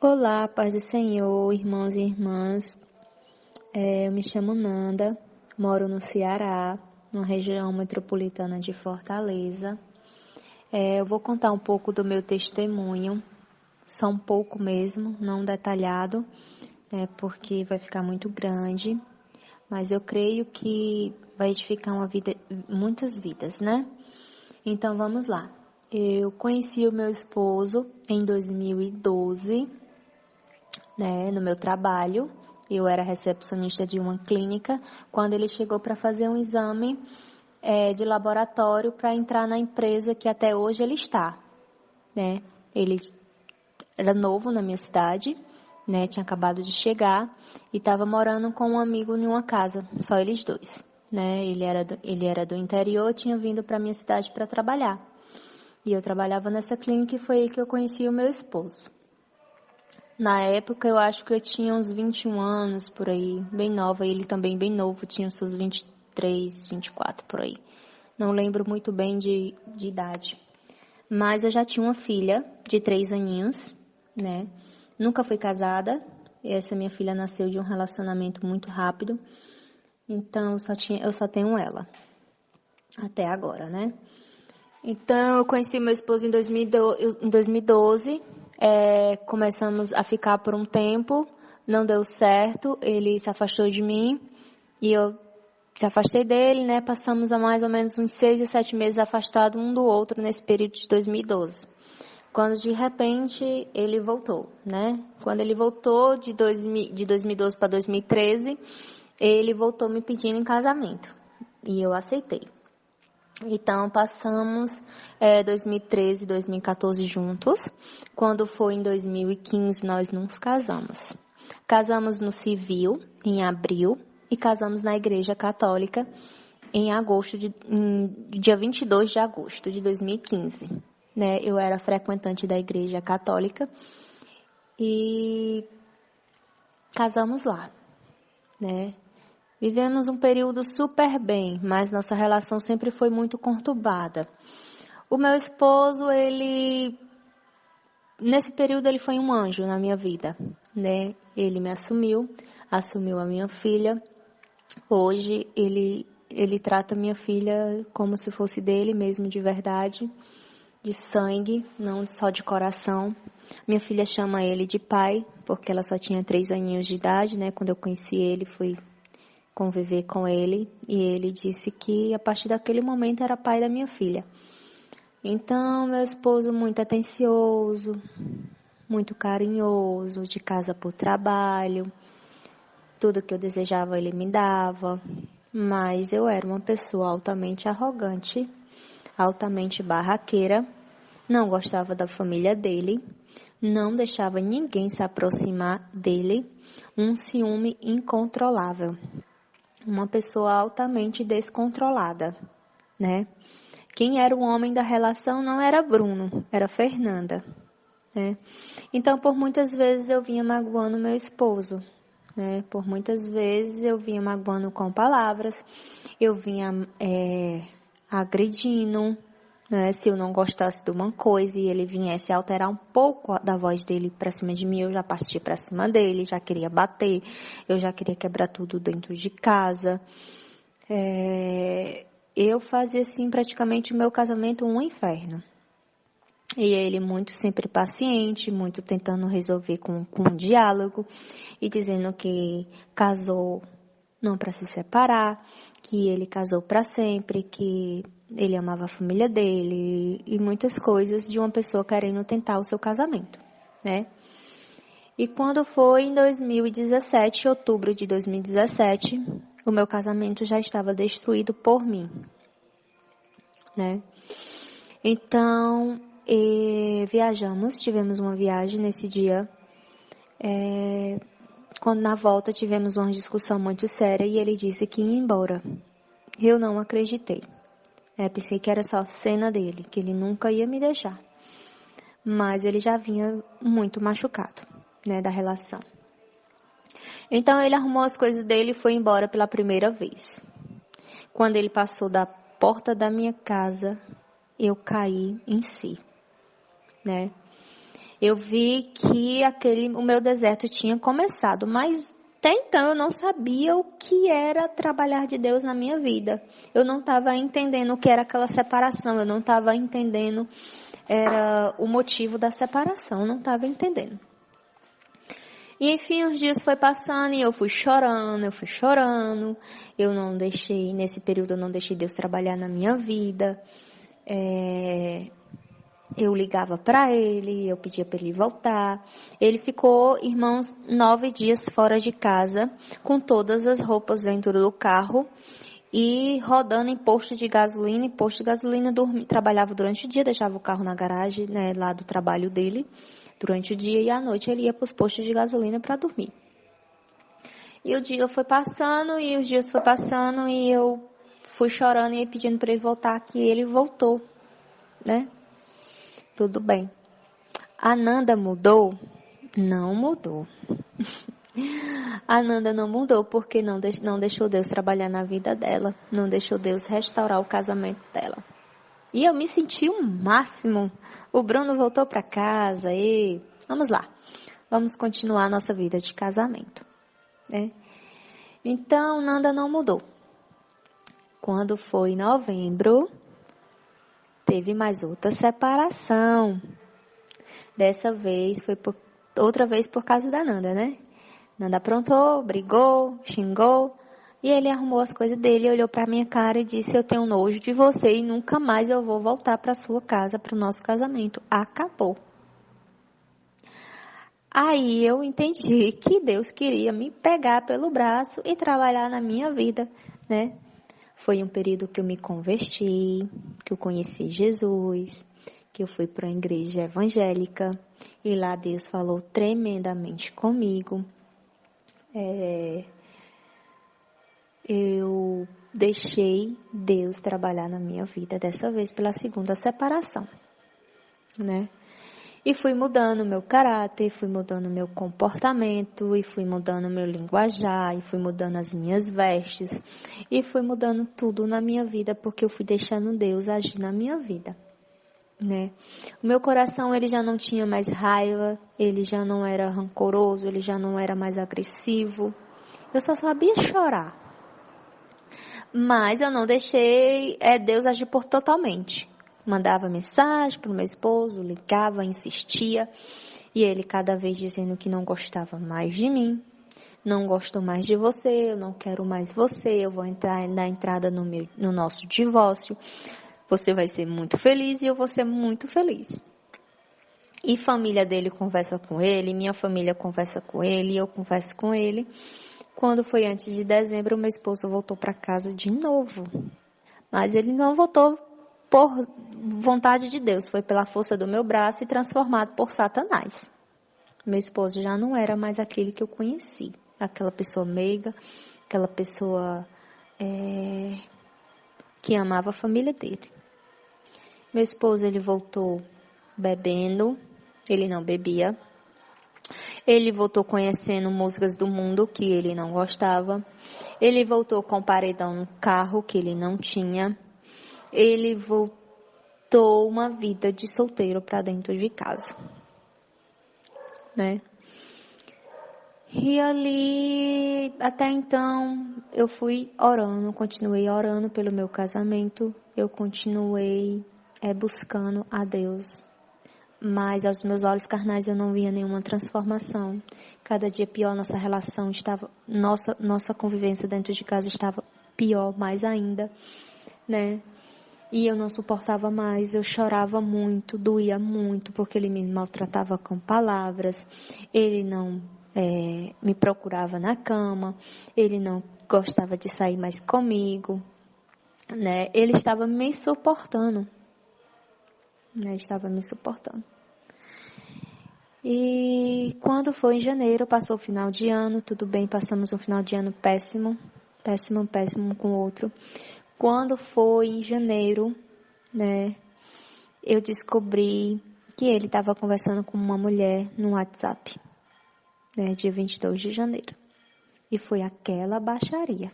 Olá, paz do Senhor, irmãos e irmãs. Eu me chamo Nanda, moro no Ceará, na região metropolitana de Fortaleza. Eu vou contar um pouco do meu testemunho, só um pouco mesmo, não detalhado, porque vai ficar muito grande, mas eu creio que vai edificar muitas vidas, né? Então vamos lá. Eu conheci o meu esposo em 2012, no meu trabalho. Eu era recepcionista de uma clínica, quando ele chegou para fazer um exame de laboratório para entrar na empresa que até hoje ele está, né? Ele era novo na minha cidade, né? Tinha acabado de chegar e estava morando com um amigo em uma casa, só eles dois, né? Ele era do interior, tinha vindo para minha cidade para trabalhar. E eu trabalhava nessa clínica e foi aí que eu conheci o meu esposo. Na época, eu acho que eu tinha uns 21 anos, por aí, bem nova. Ele também bem novo, tinha uns seus 23, 24, por aí. Não lembro muito bem de idade. Mas eu já tinha uma filha de 3 aninhos, né? Nunca fui casada. Essa minha filha nasceu de um relacionamento muito rápido. Então, eu só tenho ela. Até agora, né? Então, eu conheci meu esposo em 2012. Começamos a ficar por um tempo, não deu certo, ele se afastou de mim e eu se afastei dele, né? Passamos a mais ou menos uns 6 a 7 meses afastados um do outro nesse período de 2012. Quando de repente ele voltou, né? Quando ele voltou de 2012 para 2013, ele voltou me pedindo em casamento e eu aceitei. Então, passamos 2013 e 2014 juntos. Quando foi em 2015, nós nos casamos. Casamos no civil, em abril, e casamos na Igreja Católica dia 22 de agosto de 2015. Né? Eu era frequentante da Igreja Católica e casamos lá, né? Vivemos um período super bem, mas nossa relação sempre foi muito conturbada. O meu esposo, nesse período ele foi um anjo na minha vida, né? Ele me assumiu a minha filha. Hoje ele trata minha filha como se fosse dele mesmo, de verdade, de sangue, não só de coração. Minha filha chama ele de pai, porque ela só tinha 3 aninhos de idade, né? Quando eu conheci ele, fui conviver com ele e ele disse que a partir daquele momento era pai da minha filha. Então, meu esposo muito atencioso, muito carinhoso, de casa por trabalho, tudo que eu desejava ele me dava, mas eu era uma pessoa altamente arrogante, altamente barraqueira, não gostava da família dele, não deixava ninguém se aproximar dele, um ciúme incontrolável. Uma pessoa altamente descontrolada, né? Quem era o homem da relação não era Bruno, era Fernanda, né? Então, por muitas vezes eu vinha magoando meu esposo, né? Por muitas vezes eu vinha magoando com palavras, eu vinha agredindo, né? Se eu não gostasse de uma coisa e ele viesse alterar um pouco da voz dele para cima de mim, eu já partia para cima dele, já queria bater, eu já queria quebrar tudo dentro de casa. Eu fazia assim praticamente o meu casamento um inferno. E ele muito sempre paciente, muito tentando resolver com um diálogo e dizendo que casou não para se separar, que ele casou para sempre, que ele amava a família dele e muitas coisas de uma pessoa querendo tentar o seu casamento, né? E quando foi em 2017, outubro de 2017, o meu casamento já estava destruído por mim, né? Então, viajamos, tivemos uma viagem nesse dia. Quando na volta tivemos uma discussão muito séria e ele disse que ia embora. Eu não acreditei. Pensei que era só cena dele, que ele nunca ia me deixar. Mas ele já vinha muito machucado, né, da relação. Então ele arrumou as coisas dele e foi embora pela primeira vez. Quando ele passou da porta da minha casa, eu caí em si, né? Eu vi que o meu deserto tinha começado, mas até então eu não sabia o que era trabalhar de Deus na minha vida. Eu não estava entendendo o que era aquela separação, eu não estava entendendo era o motivo da separação, eu não estava entendendo. E enfim, os dias foi passando e eu fui chorando. Nesse período eu não deixei Deus trabalhar na minha vida. Eu ligava para ele, eu pedia para ele voltar. Ele ficou, irmãos, 9 dias fora de casa, com todas as roupas dentro do carro e rodando em posto de gasolina. Trabalhava durante o dia, deixava o carro na garagem, né, lá do trabalho dele, durante o dia, e à noite ele ia para os postos de gasolina para dormir. E os dias foi passando e eu fui chorando e pedindo para ele voltar, que ele voltou, né? Tudo bem. A Nanda mudou? Não mudou. A Nanda não mudou porque não deixou Deus trabalhar na vida dela. Não deixou Deus restaurar o casamento dela. E eu me senti o máximo. O Bruno voltou para casa e vamos lá. Vamos continuar a nossa vida de casamento, né? Então, Nanda não mudou. Quando foi em novembro, teve mais outra separação. Dessa vez foi outra vez por causa da Nanda, né? Nanda aprontou, brigou, xingou, e ele arrumou as coisas dele, olhou pra minha cara e disse: eu tenho nojo de você e nunca mais eu vou voltar pra sua casa, pro nosso casamento. Acabou. Aí eu entendi que Deus queria me pegar pelo braço e trabalhar na minha vida, né? Foi um período que eu me converti, que eu conheci Jesus, que eu fui para uma igreja evangélica e lá Deus falou tremendamente comigo. Eu deixei Deus trabalhar na minha vida dessa vez pela segunda separação, né? E fui mudando meu caráter, fui mudando meu comportamento, e fui mudando meu linguajar, e fui mudando as minhas vestes, e fui mudando tudo na minha vida, porque eu fui deixando Deus agir na minha vida, né? O meu coração, ele já não tinha mais raiva, ele já não era rancoroso, ele já não era mais agressivo. Eu só sabia chorar. Mas eu não deixei Deus agir por totalmente. Mandava mensagem para o meu esposo, ligava, insistia. E ele cada vez dizendo que não gostava mais de mim. Não gosto mais de você, eu não quero mais você. Eu vou entrar na entrada no nosso divórcio. Você vai ser muito feliz e eu vou ser muito feliz. E família dele conversa com ele, minha família conversa com ele, eu converso com ele. Quando foi antes de dezembro, meu esposo voltou para casa de novo. Mas ele não voltou por vontade de Deus, foi pela força do meu braço e transformado por Satanás. Meu esposo já não era mais aquele que eu conheci. Aquela pessoa meiga, aquela pessoa que amava a família dele. Meu esposo, ele voltou bebendo, ele não bebia. Ele voltou conhecendo músicas do mundo que ele não gostava. Ele voltou com paredão no carro que ele não tinha. Ele voltou uma vida de solteiro para dentro de casa, né? E ali, até então, eu fui orando, continuei orando pelo meu casamento. Eu continuei buscando a Deus. Mas aos meus olhos carnais eu não via nenhuma transformação. Cada dia pior nossa relação estava, nossa convivência dentro de casa estava pior, mais ainda, né? E eu não suportava mais, eu chorava muito, doía muito, porque ele me maltratava com palavras, ele não me procurava na cama, ele não gostava de sair mais comigo, né? Ele estava me suportando. Estava me suportando. E quando foi em janeiro, passou o final de ano, tudo bem, passamos um final de ano péssimo um com o outro. Quando foi em janeiro, né, eu descobri que ele estava conversando com uma mulher no WhatsApp, né, dia 22 de janeiro. E foi aquela baixaria,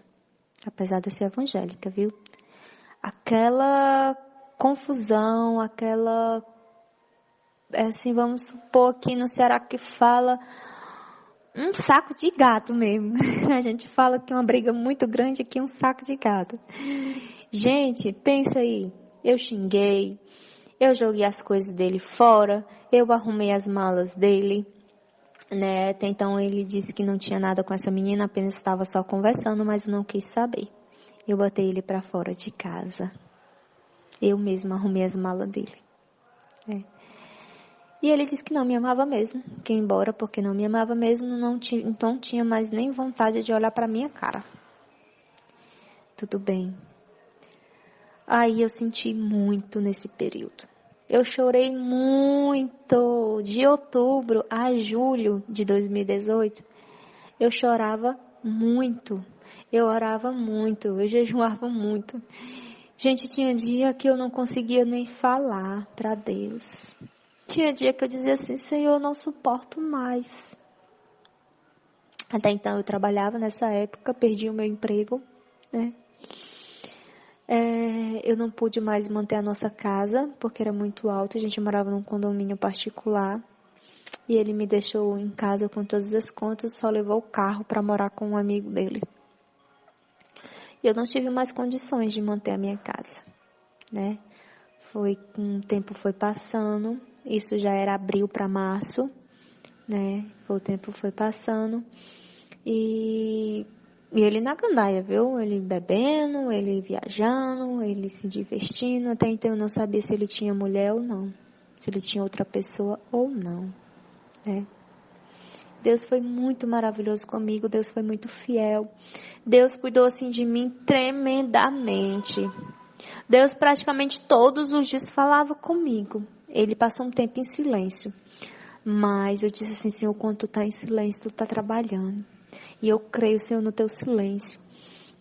apesar de eu ser evangélica, viu? Aquela confusão, aquela assim, vamos supor aqui no Ceará que fala um saco de gato mesmo. A gente fala que uma briga muito grande aqui, um saco de gato. Gente, pensa aí, eu xinguei, eu joguei as coisas dele fora, eu arrumei as malas dele, né? Até então ele disse que não tinha nada com essa menina, apenas estava só conversando, mas eu não quis saber. Eu botei ele pra fora de casa. Eu mesma arrumei as malas dele. É. E ele disse que não me amava mesmo, que ia embora porque não me amava mesmo, não tinha mais nem vontade de olhar pra minha cara. Tudo bem. Aí eu senti muito nesse período. Eu chorei muito. De outubro a julho de 2018, eu chorava muito. Eu orava muito, eu jejuava muito. Gente, tinha dia que eu não conseguia nem falar para Deus. Tinha dia que eu dizia assim, Senhor, eu não suporto mais. Até então eu trabalhava nessa época, perdi o meu emprego, né? Eu não pude mais manter a nossa casa, porque era muito alto, a gente morava num condomínio particular. E ele me deixou em casa com todas as contas, só levou o carro para morar com um amigo dele. E eu não tive mais condições de manter a minha casa, né? O tempo foi passando, isso já era abril para março, né? O tempo foi passando e ele na gandaia, viu? Ele bebendo, ele viajando, ele se divertindo. Até então eu não sabia se ele tinha mulher ou não, se ele tinha outra pessoa ou não, né? Deus foi muito maravilhoso comigo, Deus foi muito fiel. Deus cuidou assim de mim tremendamente. Deus praticamente todos os dias falava comigo. Ele passou um tempo em silêncio. Mas eu disse assim, Senhor, quando tu está em silêncio, tu está trabalhando. E eu creio, Senhor, no teu silêncio.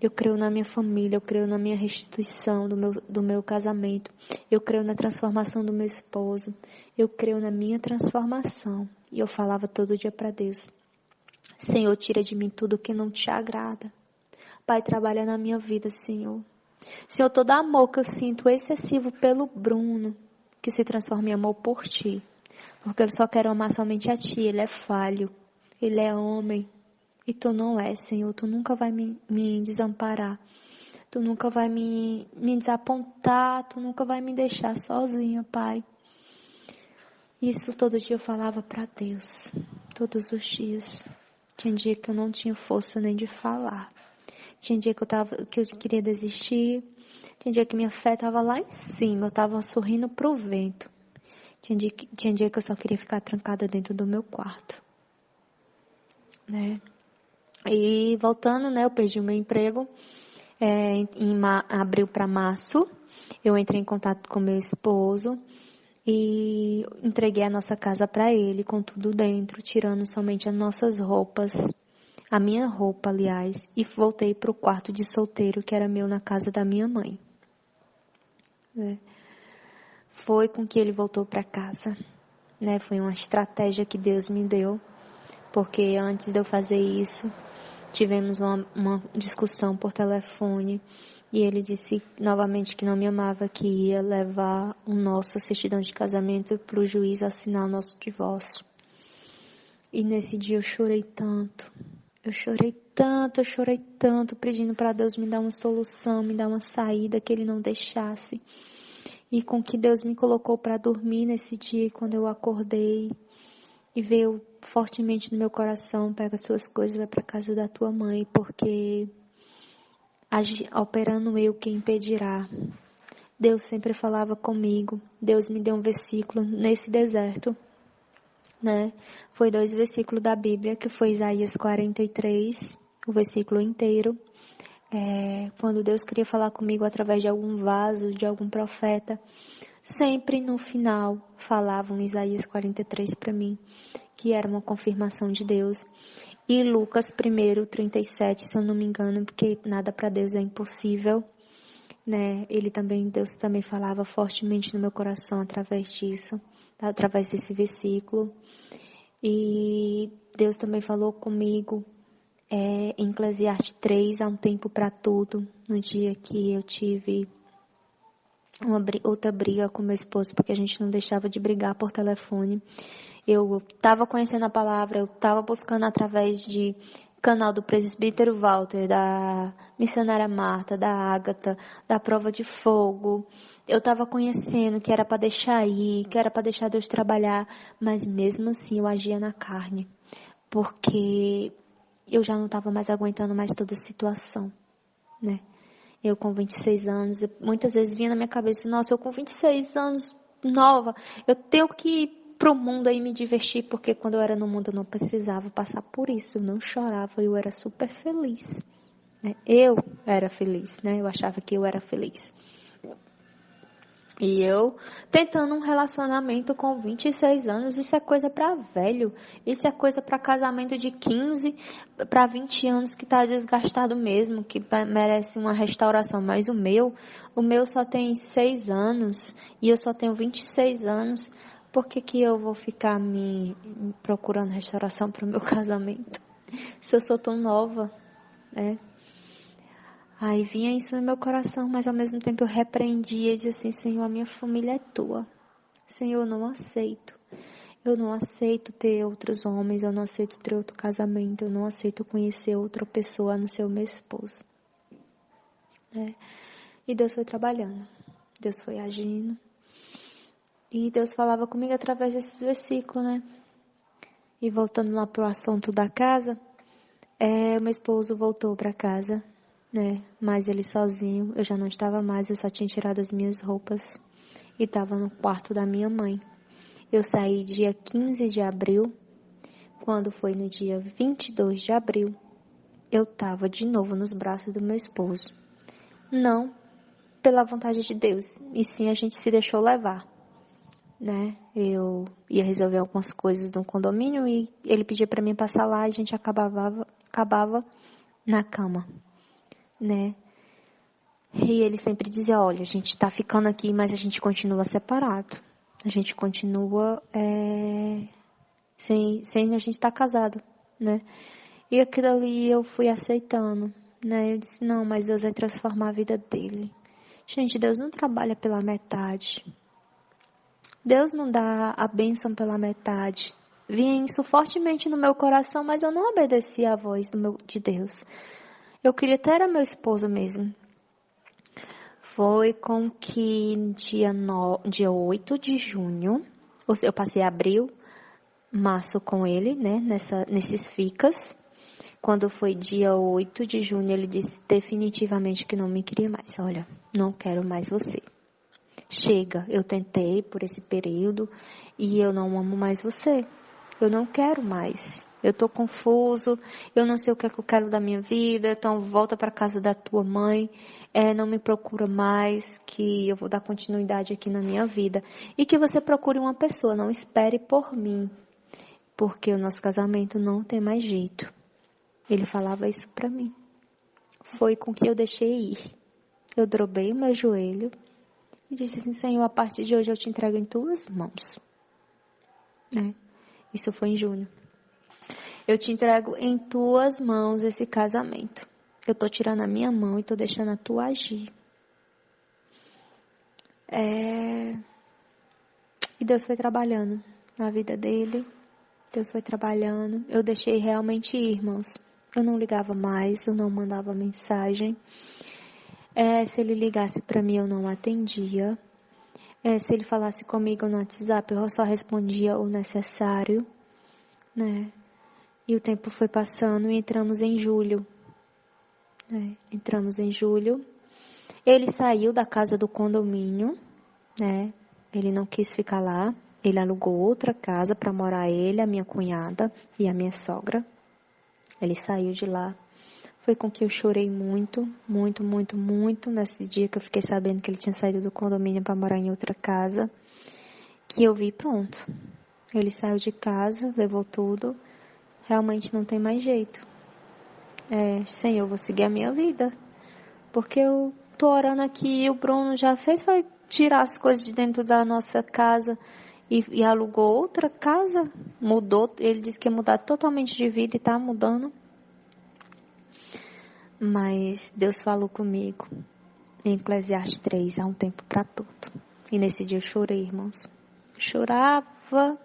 Eu creio na minha família, eu creio na minha restituição do meu casamento. Eu creio na transformação do meu esposo. Eu creio na minha transformação. E eu falava todo dia para Deus, Senhor, tira de mim tudo que não te agrada. Pai, trabalha na minha vida, Senhor. Senhor, todo amor que eu sinto excessivo pelo Bruno, que se transforme em amor por Ti. Porque eu só quero amar somente a Ti. Ele é falho. Ele é homem. E Tu não és, Senhor. Tu nunca vai me desamparar. Tu nunca vai me desapontar. Tu nunca vai me deixar sozinha, Pai. Isso todo dia eu falava para Deus. Todos os dias. Tinha dia que eu não tinha força nem de falar. Tinha dia que eu queria desistir. Tinha dia que minha fé estava lá em cima. Eu estava sorrindo pro vento. Tinha dia que eu só queria ficar trancada dentro do meu quarto. Né? E voltando, né? Eu perdi o meu emprego. Em abril para março. Eu entrei em contato com meu esposo. E entreguei a nossa casa para ele, com tudo dentro, tirando somente as nossas roupas. A minha roupa, aliás, e voltei para o quarto de solteiro que era meu na casa da minha mãe. Foi com que ele voltou para casa. Né? Foi uma estratégia que Deus me deu, porque antes de eu fazer isso, tivemos uma discussão por telefone e ele disse novamente que não me amava, que ia levar o nosso certidão de casamento para o juiz assinar o nosso divórcio. E nesse dia eu chorei tanto. Eu chorei tanto, pedindo para Deus me dar uma solução, me dar uma saída, que Ele não deixasse. E com que Deus me colocou para dormir nesse dia, quando eu acordei, e veio fortemente no meu coração, pega as suas coisas e vai para casa da tua mãe, porque operando eu, quem impedirá? Deus sempre falava comigo, Deus me deu um versículo nesse deserto, né? Foi 2 versículos da Bíblia, que foi Isaías 43, o versículo inteiro. Quando Deus queria falar comigo através de algum vaso, de algum profeta, sempre no final falavam Isaías 43 para mim, que era uma confirmação de Deus. E Lucas 1:37, se eu não me engano, porque nada para Deus é impossível, né? Deus também falava fortemente no meu coração através disso, através desse versículo. E Deus também falou comigo em Eclesiastes 3, há um tempo para tudo, no dia que eu tive outra briga com meu esposo, porque a gente não deixava de brigar por telefone. Eu estava conhecendo a palavra, eu estava buscando através de canal do presbítero Walter, da missionária Marta, da Ágata, da prova de fogo. Eu estava conhecendo que era para deixar ir, que era para deixar Deus trabalhar, mas mesmo assim eu agia na carne, porque eu já não estava mais aguentando mais toda a situação, né? Eu com 26 anos, muitas vezes vinha na minha cabeça, nossa, eu com 26 anos, nova, eu tenho que ir pro mundo aí me divertir, porque quando eu era no mundo eu não precisava passar por isso, eu não chorava, eu era super feliz, né? Eu era feliz, né? Eu achava que eu era feliz. E eu tentando um relacionamento com 26 anos, isso é coisa para velho, isso é coisa para casamento de 15 para 20 anos que tá desgastado mesmo, que merece uma restauração. Mas o meu só tem 6 anos e eu só tenho 26 anos. Por que que eu vou ficar me procurando restauração para o meu casamento? Se eu sou tão nova, né? Aí vinha isso no meu coração, mas ao mesmo tempo eu repreendia e dizia assim, Senhor, a minha família é tua. Senhor, eu não aceito. Eu não aceito ter outros homens, eu não aceito ter outro casamento, eu não aceito conhecer outra pessoa a não ser o meu esposo. É. E Deus foi trabalhando, Deus foi agindo. E Deus falava comigo através desses versículos, né? E voltando lá pro assunto da casa, meu esposo voltou para casa, né? Mas ele sozinho, eu já não estava mais, eu só tinha tirado as minhas roupas e estava no quarto da minha mãe. Eu saí dia 15 de abril, quando foi no dia 22 de abril, eu estava de novo nos braços do meu esposo. Não pela vontade de Deus, e sim a gente se deixou levar, né? Eu ia resolver algumas coisas no condomínio e ele pedia para mim passar lá e a gente acabava na cama, né? E ele sempre dizia, olha, a gente tá ficando aqui, mas a gente continua separado. A gente continua sem a gente estar casado, né? E aquilo ali eu fui aceitando, né? Eu disse, não, mas Deus vai transformar a vida dele. Gente, Deus não trabalha pela metade. Deus não dá a bênção pela metade. Vinha isso fortemente no meu coração, mas eu não obedeci à voz de Deus. Eu queria ter era meu esposo mesmo. Foi com que dia 8 de junho, eu passei abril, março com ele, né, nesses ficas. Quando foi dia 8 de junho, ele disse definitivamente que não me queria mais. Olha, não quero mais você. Chega, eu tentei por esse período e eu não amo mais você. Eu não quero mais. Eu tô confuso, eu não sei o que é que eu quero da minha vida, então volta para casa da tua mãe, não me procura mais, que eu vou dar continuidade aqui na minha vida. E que você procure uma pessoa, não espere por mim, porque o nosso casamento não tem mais jeito. Ele falava isso para mim. Foi com que eu deixei ir. Eu dobrei o meu joelho e disse assim, Senhor, a partir de hoje eu te entrego em tuas mãos. Isso foi em junho. Eu te entrego em tuas mãos esse casamento. Eu tô tirando a minha mão e tô deixando a tua agir. E Deus foi trabalhando na vida dele. Deus foi trabalhando. Eu deixei realmente ir, irmãos. Eu não ligava mais, eu não mandava mensagem. Se ele ligasse para mim, eu não atendia. Se ele falasse comigo no WhatsApp, eu só respondia o necessário, né? E o tempo foi passando e entramos em julho. Entramos em julho. Ele saiu da casa do condomínio, né? Ele não quis ficar lá. Ele alugou outra casa para morar ele, a minha cunhada e a minha sogra. Ele saiu de lá. Foi com que eu chorei muito, muito, muito, muito nesse dia que eu fiquei sabendo que ele tinha saído do condomínio para morar em outra casa. Que eu vi, pronto. Ele saiu de casa, levou tudo. Realmente não tem mais jeito. Senhor, eu vou seguir a minha vida. Porque eu tô orando aqui e o Bruno já foi tirar as coisas de dentro da nossa casa e alugou outra casa. Mudou, ele disse que ia mudar totalmente de vida e tá mudando. Mas Deus falou comigo. Em Eclesiastes 3, há um tempo para tudo. E nesse dia eu chorei, irmãos. Chorava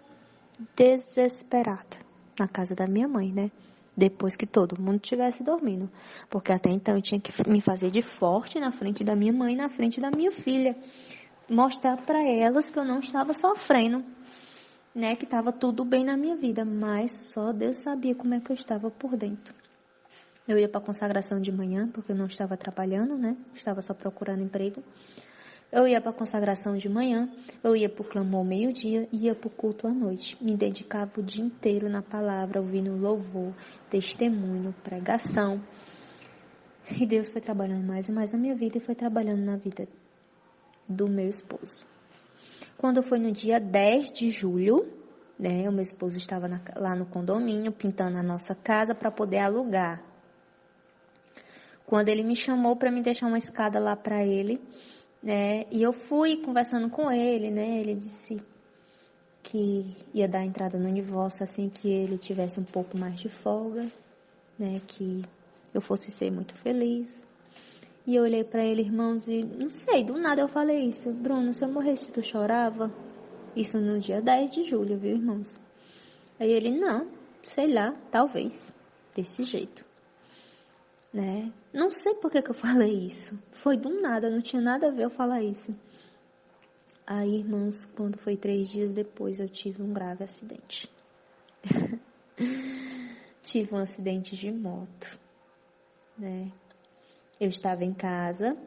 desesperada na casa da minha mãe, né? Depois que todo mundo estivesse dormindo. Porque até então eu tinha que me fazer de forte na frente da minha mãe, na frente da minha filha. Mostrar para elas que eu não estava sofrendo, né? Que estava tudo bem na minha vida. Mas só Deus sabia como é que eu estava por dentro. Eu ia para a consagração de manhã, porque eu não estava trabalhando, né? Estava só procurando emprego. Eu ia para a consagração de manhã, eu ia para o clamor meio-dia e ia para o culto à noite. Me dedicava o dia inteiro na palavra, ouvindo louvor, testemunho, pregação. E Deus foi trabalhando mais e mais na minha vida e foi trabalhando na vida do meu esposo. Quando foi no dia 10 de julho, né, o meu esposo estava lá no condomínio, pintando a nossa casa para poder alugar. Quando ele me chamou para me deixar uma escada lá para ele, né? E eu fui conversando com ele, né? Ele disse que ia dar entrada no divórcio assim que ele tivesse um pouco mais de folga, né? Que eu fosse ser muito feliz. E eu olhei para ele, irmãos, e não sei, do nada eu falei isso. Bruno, se eu morresse, tu chorava? Isso no dia 10 de julho, viu, irmãos? Aí ele, não, sei lá, talvez, desse jeito. Né? Não sei por que eu falei isso. Foi do nada, não tinha nada a ver eu falar isso. Aí, irmãos, quando foi 3 dias depois, eu tive um grave acidente. Tive um acidente de moto, né? Eu estava em casa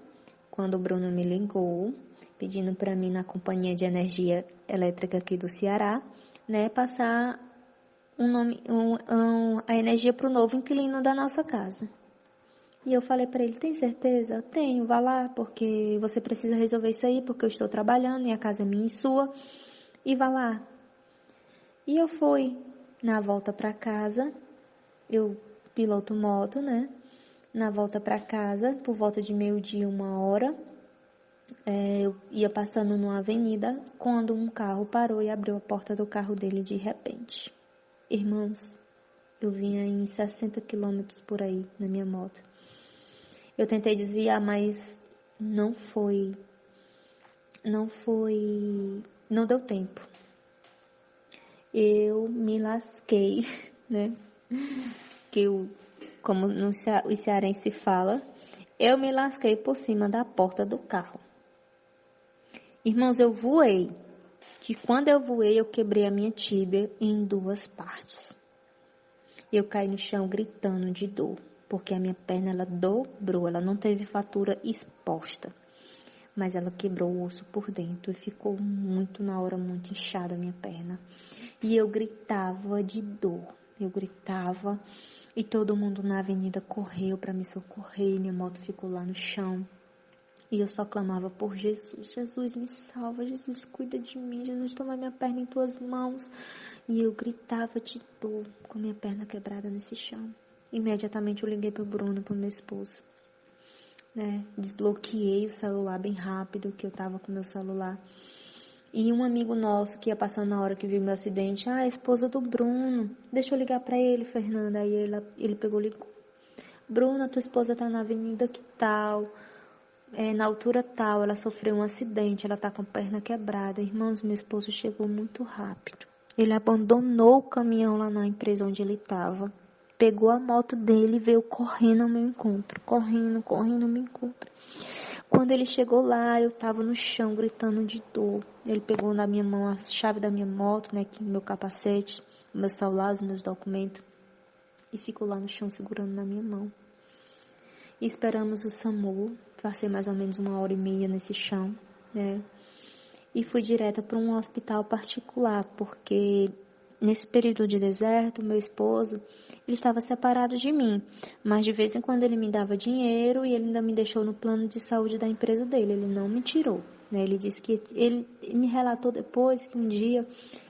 quando o Bruno me ligou, pedindo para mim na companhia de energia elétrica aqui do Ceará, né, passar a energia para o novo inquilino da nossa casa. E eu falei para ele, tem certeza? Tenho, vá lá, porque você precisa resolver isso aí, porque eu estou trabalhando e a casa é minha e sua, e vá lá. E eu fui. Na volta para casa, eu piloto moto, né? Na volta para casa, por volta de 12:00, 1h, eu ia passando numa avenida, quando um carro parou e abriu a porta do carro dele de repente. Irmãos, eu vinha em 60 km por aí na minha moto. Eu tentei desviar, mas não deu tempo. Eu me lasquei, né? Como o cearense fala, eu me lasquei por cima da porta do carro. Irmãos, eu voei, que quando eu voei, eu quebrei a minha tíbia em 2 partes. Eu caí no chão gritando de dor. Porque a minha perna, ela dobrou, ela não teve fratura exposta, mas ela quebrou o osso por dentro e ficou muito inchada a minha perna. E eu gritava de dor, e todo mundo na avenida correu para me socorrer, e minha moto ficou lá no chão. E eu só clamava por Jesus, Jesus me salva, Jesus cuida de mim, Jesus toma minha perna em tuas mãos. E eu gritava de dor com minha perna quebrada nesse chão. Imediatamente eu liguei pro Bruno, pro meu esposo, né? Desbloqueei o celular bem rápido, que eu tava com meu celular. E um amigo nosso que ia passando na hora que viu meu acidente, a esposa do Bruno, deixa eu ligar pra ele, Fernanda. Aí ele pegou e ligou. Bruno, tua esposa tá na avenida que tal, na altura tal, ela sofreu um acidente, ela tá com a perna quebrada. Irmãos, meu esposo chegou muito rápido. Ele abandonou o caminhão lá na empresa onde ele estava. Pegou a moto dele e veio correndo ao meu encontro. Correndo ao meu encontro. Quando ele chegou lá, eu estava no chão gritando de dor. Ele pegou na minha mão a chave da minha moto, né, aqui no meu capacete, meu celular, os meus documentos. E ficou lá no chão segurando na minha mão. E esperamos o SAMU. Passei mais ou menos 1h30 nesse chão, né? E fui direto para um hospital particular, porque nesse período de deserto, meu esposo, ele estava separado de mim, mas de vez em quando ele me dava dinheiro e ele ainda me deixou no plano de saúde da empresa dele, ele não me tirou, né? Ele disse que, ele me relatou depois que um dia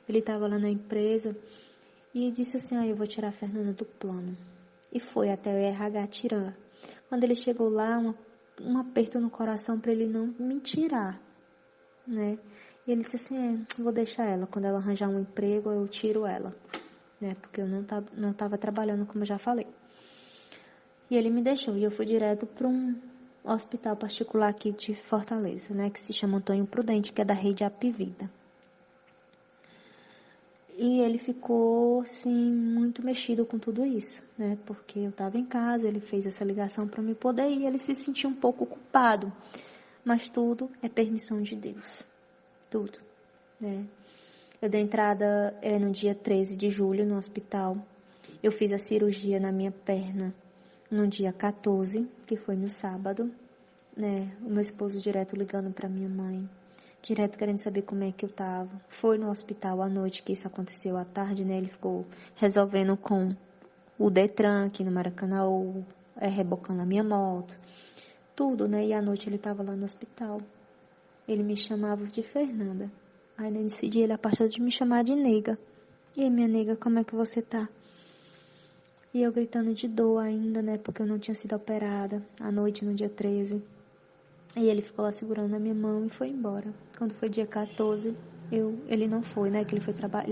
ele estava lá na empresa e disse assim, eu vou tirar a Fernanda do plano. E foi até o RH tirar. Quando ele chegou lá, um aperto no coração para ele não me tirar, né? E ele disse assim, vou deixar ela, quando ela arranjar um emprego, eu tiro ela, né? Porque eu não tava trabalhando, como eu já falei. E ele me deixou, e eu fui direto para um hospital particular aqui de Fortaleza, né, que se chama Antônio Prudente, que é da rede Apivida. E ele ficou, assim, muito mexido com tudo isso, né, porque eu estava em casa, ele fez essa ligação para me poder ir, ele se sentiu um pouco culpado, mas tudo é permissão de Deus, tudo, né. Eu dei entrada no dia 13 de julho no hospital, eu fiz a cirurgia na minha perna no dia 14, que foi no sábado, né, o meu esposo direto ligando para minha mãe, direto querendo saber como é que eu tava. Foi no hospital à noite, que isso aconteceu à tarde, né, ele ficou resolvendo com o Detran aqui no Maracanã, rebocando a minha moto, tudo, né, e à noite ele tava lá no hospital. Ele me chamava de Fernanda. Aí nesse dia ele passou de me chamar de nega. E aí, minha nega, como é que você tá? E eu gritando de dor ainda, né, porque eu não tinha sido operada à noite, no dia 13. E ele ficou lá segurando a minha mão e foi embora. Quando foi dia 14, ele não foi, né, que ele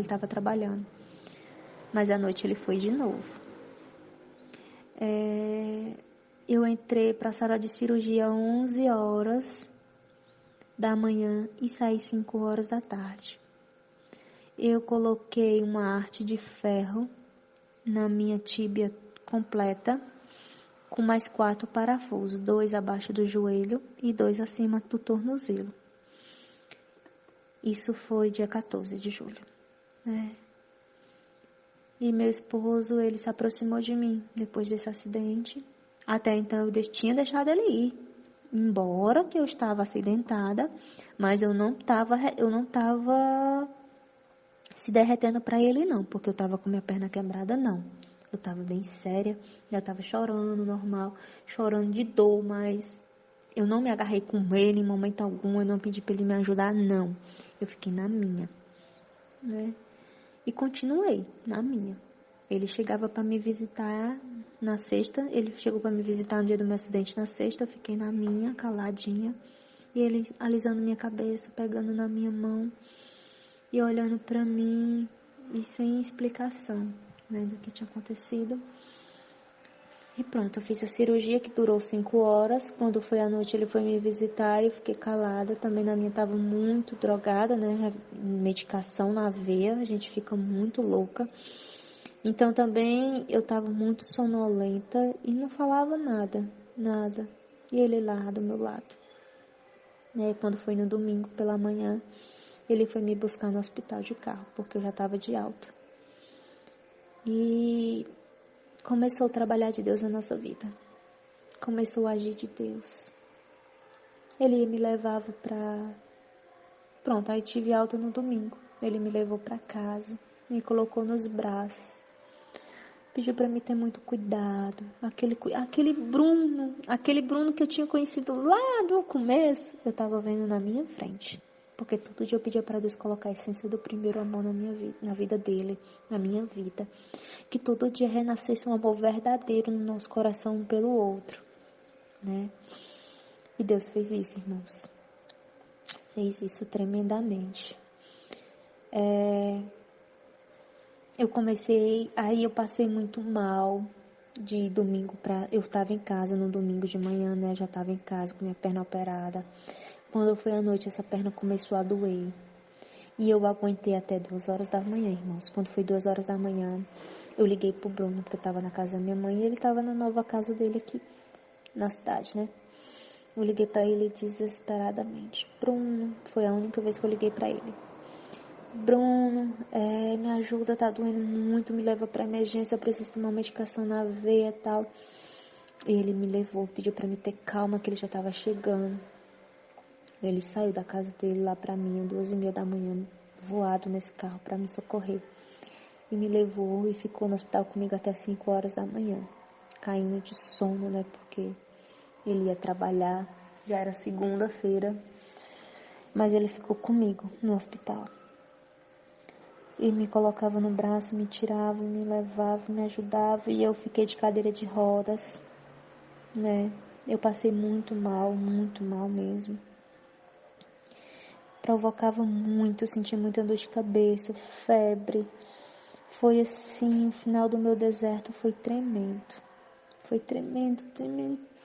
estava trabalhando. Mas à noite ele foi de novo. Eu entrei para a sala de cirurgia às 11 horas da manhã e saí 5 horas da tarde. Eu coloquei uma arte de ferro na minha tíbia completa, com mais 4 parafusos, 2 abaixo do joelho e 2 acima do tornozelo. Isso foi dia 14 de julho. E meu esposo, ele se aproximou de mim depois desse acidente. Até então eu tinha deixado ele ir, embora que eu estava acidentada, mas eu não estava se derretendo para ele não, porque eu estava com minha perna quebrada não. Eu estava bem séria, já estava chorando, normal, chorando de dor, mas eu não me agarrei com ele em momento algum, eu não pedi para ele me ajudar, não. Eu fiquei na minha, né? E continuei na minha. Ele chegava para me visitar na sexta, ele chegou para me visitar no dia do meu acidente na sexta, eu fiquei na minha, caladinha, e ele alisando minha cabeça, pegando na minha mão e olhando para mim e sem explicação, né, do que tinha acontecido. E pronto, eu fiz a cirurgia que durou 5 horas. Quando foi à noite ele foi me visitar e eu fiquei calada. Também na minha estava muito drogada, né? Medicação na veia, a gente fica muito louca. Então também eu estava muito sonolenta e não falava nada. E ele lá do meu lado. Quando foi no domingo pela manhã, ele foi me buscar no hospital de carro, porque eu já estava de alta. E começou a trabalhar de Deus na nossa vida. Começou a agir de Deus. Ele me levava para... Pronto, aí tive alta no domingo. Ele me levou para casa, me colocou nos braços. Pediu para mim ter muito cuidado. Aquele Bruno que eu tinha conhecido lá do começo, eu estava vendo na minha frente. Porque todo dia eu pedia para Deus colocar a essência do primeiro amor na minha vida, na vida dele, na minha vida. Que todo dia renascesse um amor verdadeiro no nosso coração um pelo outro, né? E Deus fez isso, irmãos. Fez isso tremendamente. Aí eu passei muito mal de domingo eu estava em casa no domingo de manhã, né? Já estava em casa com minha perna operada. Quando foi à noite, essa perna começou a doer. E eu aguentei até 2 horas da manhã, irmãos. Quando foi 2 horas da manhã, eu liguei pro Bruno, porque eu estava na casa da minha mãe, e ele estava na nova casa dele aqui, na cidade, né? Eu liguei para ele desesperadamente. Bruno, foi a única vez que eu liguei para ele. Bruno, me ajuda, tá doendo muito, me leva pra emergência, eu preciso tomar medicação na veia e tal. E ele me levou, pediu pra me ter calma, que ele já tava chegando. Ele saiu da casa dele lá pra mim, 2h30 da manhã, voado nesse carro pra me socorrer. E me levou e ficou no hospital comigo até 5 horas da manhã, caindo de sono, né, porque ele ia trabalhar, já era segunda-feira, mas ele ficou comigo no hospital. E me colocava no braço, me tirava, me levava, me ajudava, e eu fiquei de cadeira de rodas, né? Eu passei muito mal mesmo. Provocava muito, eu sentia muita dor de cabeça, febre. Foi assim, o final do meu deserto foi tremendo. Foi tremendo.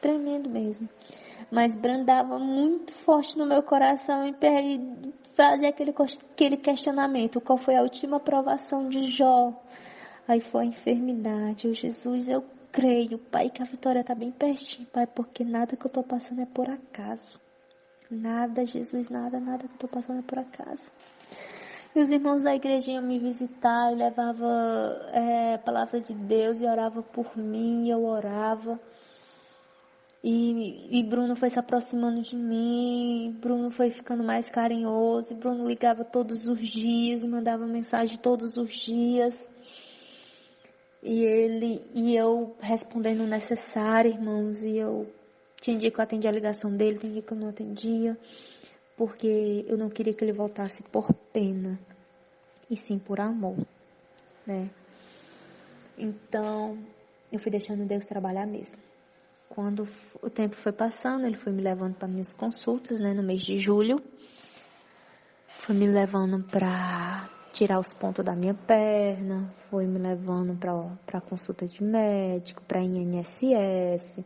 tremendo mesmo. Mas brandava muito forte no meu coração e fazia aquele questionamento: qual foi a última provação de Jó? Aí foi a enfermidade. Eu, Jesus, eu creio, Pai, que a vitória está bem pertinho, Pai, porque nada que eu estou passando é por acaso. Nada, Jesus, nada que eu estou passando é por acaso. E os irmãos da igreja iam me visitar, eu levava a palavra de Deus e orava por mim, eu orava. E Bruno foi se aproximando de mim, Bruno foi ficando mais carinhoso, Bruno ligava todos os dias e mandava mensagem todos os dias. E eu respondendo o necessário, irmãos, e eu tinha dia que eu atendia a ligação dele, tinha dia que eu não atendia, porque eu não queria que ele voltasse por pena, e sim por amor, né? Então, eu fui deixando Deus trabalhar mesmo. Quando o tempo foi passando, ele foi me levando para minhas consultas, né, no mês de julho. Foi me levando para tirar os pontos da minha perna, foi me levando para consulta de médico, para INSS,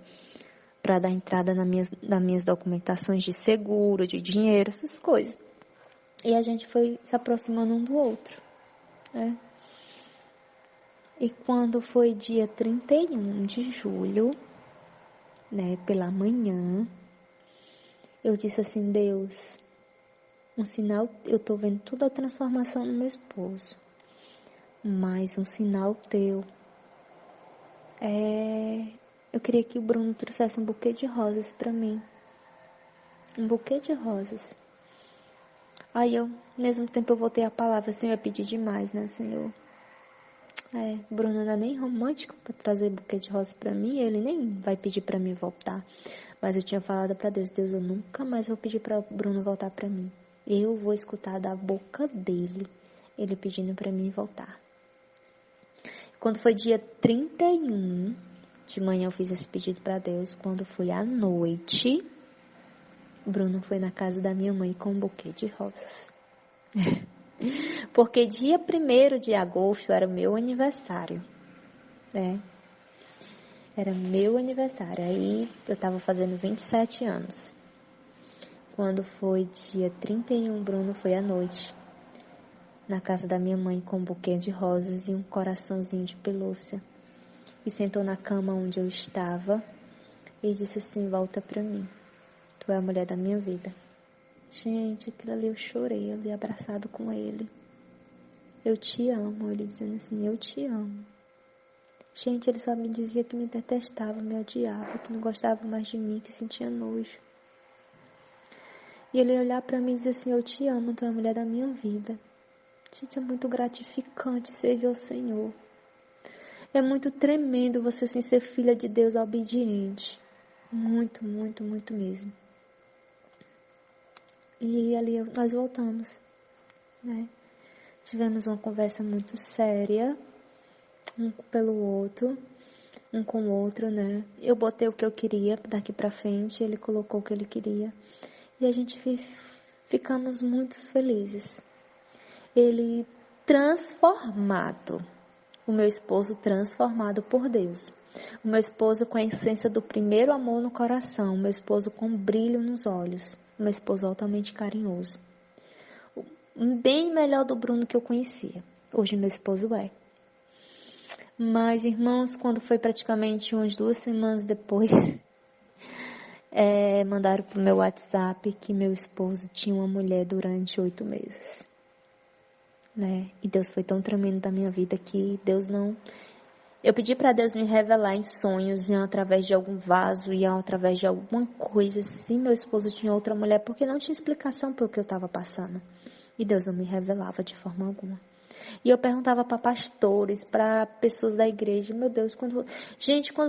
para dar entrada nas minhas documentações de seguro, de dinheiro, essas coisas. E a gente foi se aproximando um do outro, né? E quando foi dia 31 de julho, né, pela manhã, eu disse assim: Deus, um sinal, eu tô vendo toda a transformação no meu esposo, mas um sinal teu eu queria que o Bruno trouxesse um buquê de rosas para mim, um buquê de rosas. Aí eu, ao mesmo tempo, eu voltei a palavra: Senhor, eu pedi demais, né, Senhor? Bruno não é nem romântico para trazer buquê de rosas para mim, ele nem vai pedir para mim voltar. Mas eu tinha falado para Deus: Deus, eu nunca mais vou pedir para Bruno voltar para mim. Eu vou escutar da boca dele, ele pedindo para mim voltar. Quando foi dia 31 de manhã, eu fiz esse pedido para Deus. Quando foi à noite, Bruno foi na casa da minha mãe com um buquê de rosas. Porque dia 1º de agosto era meu aniversário, né? Era meu aniversário. Aí eu tava fazendo 27 anos. Quando foi dia 31, Bruno foi à noite na casa da minha mãe com um buquê de rosas e um coraçãozinho de pelúcia. E sentou na cama onde eu estava e disse assim: volta pra mim. Tu é a mulher da minha vida. Gente, aquilo ali eu chorei ali abraçado com ele. Eu te amo. Ele dizendo assim: eu te amo. Gente, ele só me dizia que me detestava, me odiava, que não gostava mais de mim, que sentia nojo. E ele olhar pra mim e dizer assim: eu te amo, tu é a mulher da minha vida. Gente, é muito gratificante servir ao Senhor. É muito tremendo você assim, ser filha de Deus obediente. Muito, muito, muito mesmo. E ali nós voltamos, né? Tivemos uma conversa muito séria, um pelo outro, um com o outro, né? Eu botei o que eu queria daqui pra frente, ele colocou o que ele queria. E a gente ficamos muito felizes. Ele transformado, o meu esposo transformado por Deus. O meu esposo com a essência do primeiro amor no coração, o meu esposo com brilho nos olhos, o meu esposo altamente carinhoso. Bem melhor do Bruno que eu conhecia. Hoje meu esposo é. Mas, irmãos, quando foi praticamente umas 2 semanas depois, mandaram pro meu WhatsApp que meu esposo tinha uma mulher durante 8 meses. Né? E Deus foi tão tremendo da minha vida que Deus não... Eu pedi para Deus me revelar em sonhos, através de algum vaso, através de alguma coisa, se meu esposo tinha outra mulher, porque não tinha explicação pelo que eu estava passando. E Deus não me revelava de forma alguma. E eu perguntava para pastores, para pessoas da igreja: meu Deus, quando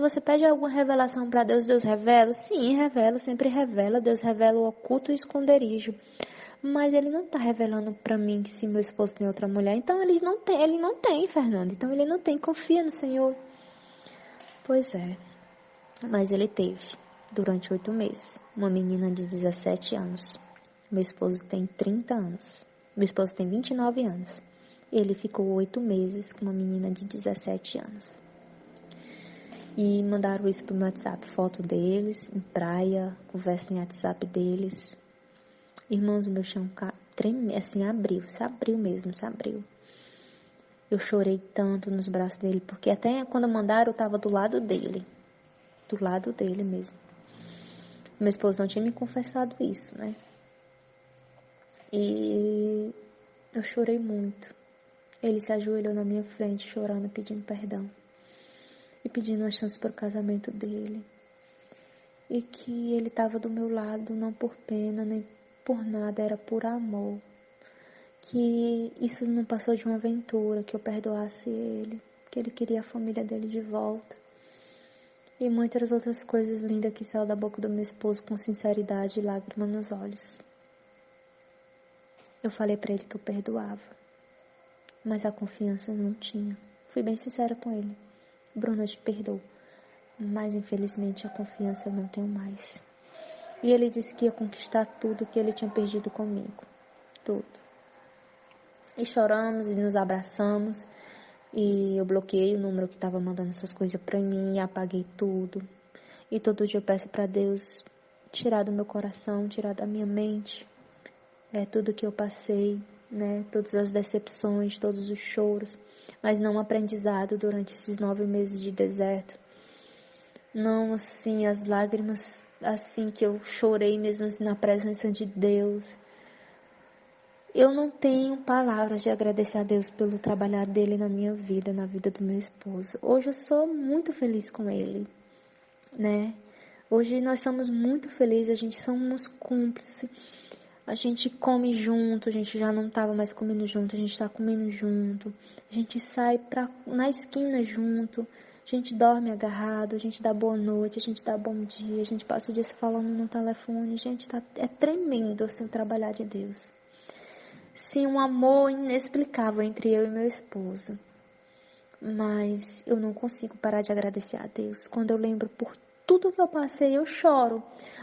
você pede alguma revelação para Deus, Deus revela? Sim, revela, sempre revela. Deus revela o oculto e o esconderijo. Mas ele não está revelando para mim que se meu esposo tem outra mulher. Então ele não tem, Fernando. Então ele não tem, confia no Senhor. Pois é, mas ele teve, durante 8 meses, uma menina de 17 anos. Meu esposo tem 30 anos. Meu esposo tem 29 anos. Ele ficou 8 meses com uma menina de 17 anos. E mandaram isso pro meu WhatsApp, foto deles, em praia, conversa em WhatsApp deles. Irmãos, o meu chão tremeu, assim, se abriu mesmo. Eu chorei tanto nos braços dele, porque até quando mandaram eu tava do lado dele mesmo. Meu esposo não tinha me confessado isso, né? E eu chorei muito. Ele se ajoelhou na minha frente, chorando, pedindo perdão. E pedindo uma chance para o casamento dele. E que ele estava do meu lado, não por pena, nem por nada, era por amor. Que isso não passou de uma aventura, que eu perdoasse ele, que ele queria a família dele de volta. E muitas outras coisas lindas que saíram da boca do meu esposo com sinceridade e lágrimas nos olhos. Eu falei para ele que eu perdoava, mas a confiança eu não tinha. Fui bem sincera com ele. Bruno, eu te perdoo, mas infelizmente a confiança eu não tenho mais. E ele disse que ia conquistar tudo que ele tinha perdido comigo. Tudo. E choramos e nos abraçamos. E eu bloqueei o número que estava mandando essas coisas para mim, apaguei tudo. E todo dia eu peço para Deus tirar do meu coração, tirar da minha mente tudo que eu passei, né? Todas as decepções, todos os choros, mas não aprendizado durante esses 9 meses de deserto. Não, assim, as lágrimas, assim, que eu chorei mesmo assim na presença de Deus. Eu não tenho palavras de agradecer a Deus pelo trabalhar dele na minha vida, na vida do meu esposo. Hoje eu sou muito feliz com ele, né? Hoje nós somos muito felizes, a gente somos cúmplices. A gente come junto, a gente já não estava mais comendo junto, a gente está comendo junto. A gente sai na esquina junto, a gente dorme agarrado, a gente dá boa noite, a gente dá bom dia, a gente passa o dia se falando no telefone. Gente, é tremendo assim, o trabalhar de Deus. Sim, um amor inexplicável entre eu e meu esposo. Mas eu não consigo parar de agradecer a Deus. Quando eu lembro por tudo que eu passei, eu choro.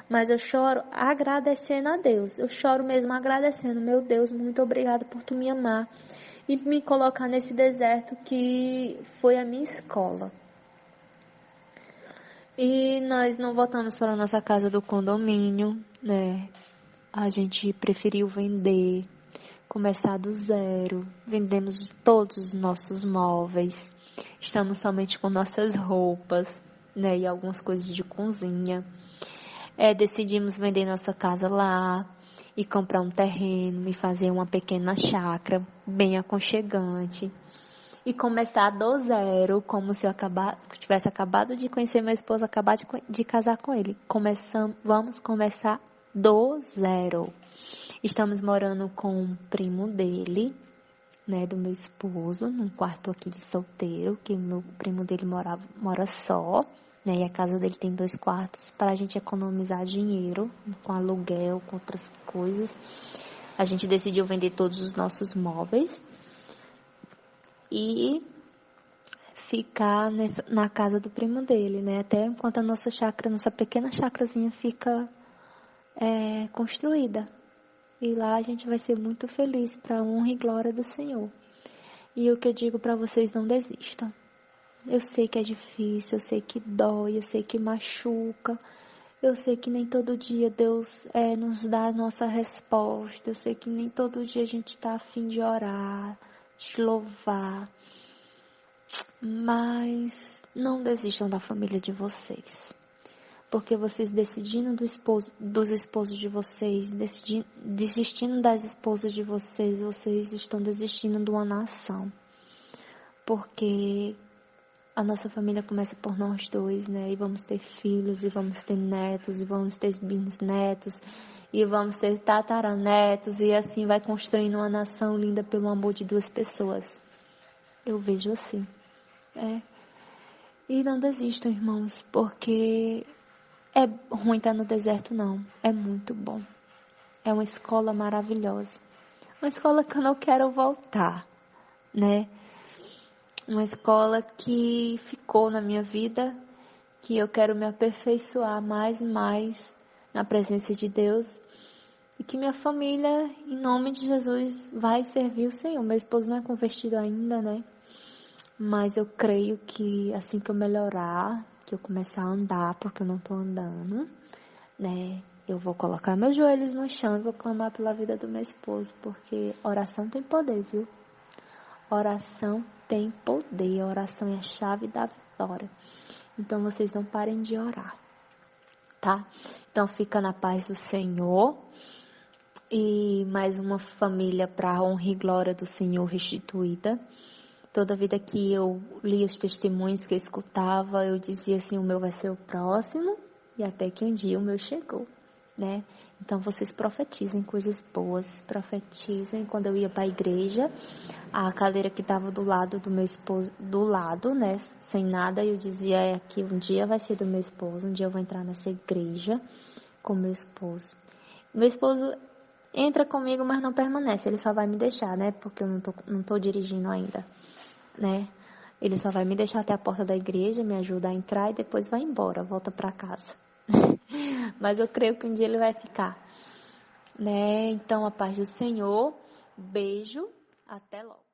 Mas eu choro agradecendo a Deus. Eu choro mesmo agradecendo. Meu Deus, muito obrigada por tu me amar e me colocar nesse deserto que foi a minha escola. E nós não voltamos para a nossa casa do condomínio, né? A gente preferiu vender, começar do zero. Vendemos todos os nossos móveis. Estamos somente com nossas roupas, né? E algumas coisas de cozinha. Decidimos vender nossa casa lá e comprar um terreno e fazer uma pequena chácara bem aconchegante. E começar do zero, como se eu tivesse acabado de conhecer meu esposo, acabar de casar com ele. Vamos começar do zero. Estamos morando com um primo dele, né, do meu esposo, num quarto aqui de solteiro, que meu primo dele mora só, né, e a casa dele tem 2 quartos, para a gente economizar dinheiro com aluguel, com outras coisas. A gente decidiu vender todos os nossos móveis e ficar na casa do primo dele, né, até enquanto a nossa pequena chácarazinha fica construída. E lá a gente vai ser muito feliz para a honra e glória do Senhor. E o que eu digo para vocês, não desistam. Eu sei que é difícil, eu sei que dói, eu sei que machuca. Eu sei que nem todo dia Deus nos dá a nossa resposta. Eu sei que nem todo dia a gente está a fim de orar, de louvar. Mas não desistam da família de vocês. Porque vocês decidindo dos esposos de vocês, desistindo das esposas de vocês, vocês estão desistindo de uma nação. Porque a nossa família começa por nós dois, né? E vamos ter filhos, e vamos ter netos, e vamos ter bisnetos, e vamos ter tataranetos, e assim vai construindo uma nação linda pelo amor de 2 pessoas. Eu vejo assim. E não desistam, irmãos, porque é ruim estar no deserto, não. É muito bom. É uma escola maravilhosa. Uma escola que eu não quero voltar, né? Uma escola que ficou na minha vida, que eu quero me aperfeiçoar mais e mais na presença de Deus. E que minha família, em nome de Jesus, vai servir o Senhor. Meu esposo não é convertido ainda, né? Mas eu creio que assim que eu melhorar, que eu começar a andar, porque eu não tô andando, né? Eu vou colocar meus joelhos no chão e vou clamar pela vida do meu esposo, porque oração tem poder, viu? Oração tem poder, oração é a chave da vitória. Então vocês não parem de orar, tá? Então fica na paz do Senhor. E mais uma família para a honra e glória do Senhor restituída. Toda vida que eu lia os testemunhos que eu escutava, eu dizia assim, o meu vai ser o próximo, e até que um dia o meu chegou, né? Então vocês profetizem coisas boas, profetizem. Quando eu ia para a igreja, a cadeira que estava do lado do meu esposo, do lado, né, sem nada, eu dizia que um dia vai ser do meu esposo, um dia eu vou entrar nessa igreja com meu esposo. Meu esposo entra comigo, mas não permanece, ele só vai me deixar, né, porque eu não tô dirigindo ainda, né. Ele só vai me deixar até a porta da igreja, me ajuda a entrar e depois vai embora, volta para casa. Mas eu creio que um dia ele vai ficar, né? Então, a paz do Senhor. Beijo. Até logo.